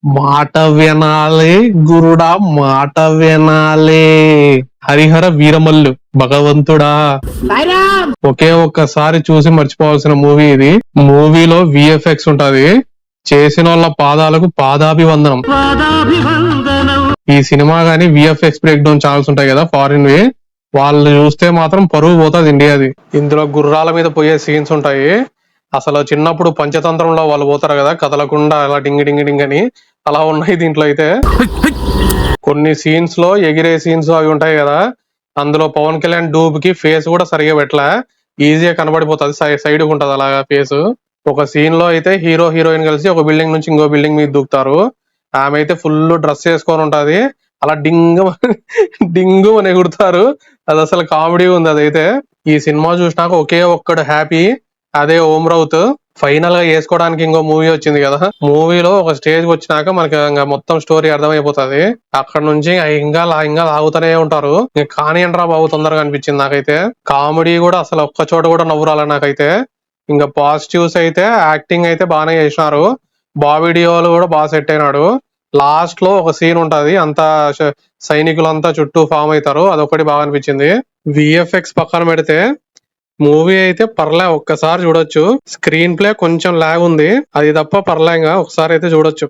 మాట వినాలి గురుడా, మాట వినాలి. హరిహర వీరమల్లు భగవంతుడా. ఒకే ఒక్కసారి చూసి మర్చిపోవాల్సిన మూవీ ఇది. మూవీలో విఎఫ్ఎక్స్ ఉంటది. చేసిన వాళ్ళ పాదాలకు పాదాభివందనం. ఈ సినిమా గానీ విఎఫ్ఎక్స్ బ్రేక్ డౌన్ ఛానల్స్ ఉంటాయి కదా ఫారిన్ వి, వాళ్ళు చూస్తే మాత్రం పరువు పోతుంది ఇండియాది. ఇందులో గుర్రాల మీద పోయే సీన్స్ ఉంటాయి. అసలు చిన్నప్పుడు పంచతంత్రంలో వాళ్ళు పోతారు కదా కదలకుండా అలా డింగి డింగి డింగ్ అని, అలా ఉన్నాయి దీంట్లో అయితే. కొన్ని సీన్స్ లో ఎగిరే సీన్స్ అవి ఉంటాయి కదా, అందులో పవన్ కళ్యాణ్ డూబ్ కి ఫేస్ కూడా సరిగా పెట్టలే, ఈజీగా కనబడిపోతుంది, సైడ్ ఉంటది అలాగా ఫేస్. ఒక సీన్ లో అయితే హీరో హీరోయిన్ కలిసి ఒక బిల్డింగ్ నుంచి ఇంకో బిల్డింగ్ మీద దూకుతారు. ఆమె అయితే ఫుల్ డ్రెస్ వేసుకొని ఉంటది, అలా డింగ్ డింగు అని ఎగురుతారు. అది అసలు కామెడీ ఉంది అదైతే. ఈ సినిమా చూసినాక ఒకే ఒక్కడు హ్యాపీ, అదే ఓం రౌత్. ఫైనల్ గా వేసుకోవడానికి ఇంకో మూవీ వచ్చింది కదా, మూవీలో ఒక స్టేజ్ వచ్చినాక మనకి ఇంకా మొత్తం స్టోరీ అర్థమైపోతుంది. అక్కడ నుంచి ఇంకా లాగుతూనే ఉంటారు. కానియండ్రా బాబు తొందరగా అనిపించింది నాకైతే. కామెడీ కూడా అసలు ఒక్క చోట కూడా నవ్వురాల నాకైతే. ఇంకా పాజిటివ్స్ అయితే యాక్టింగ్ అయితే బాగానే చేసినారు. బాబీ డియోల్ కూడా బాగా సెట్ అయినాడు. లాస్ట్ లో ఒక సీన్ ఉంటది, అంతా సైనికులంతా చుట్టూ ఫామ్ అవుతారు, అదొకటి బాగా అనిపించింది. విఎఫ్ఎక్స్ పక్కన పెడితే మూవీ అయితే పర్లే, ఒక్కసారి చూడొచ్చు. స్క్రీన్ ప్లే కొంచెం లాగ్ ఉంది, అది తప్ప పర్లేగా ఒకసారి అయితే చూడొచ్చు.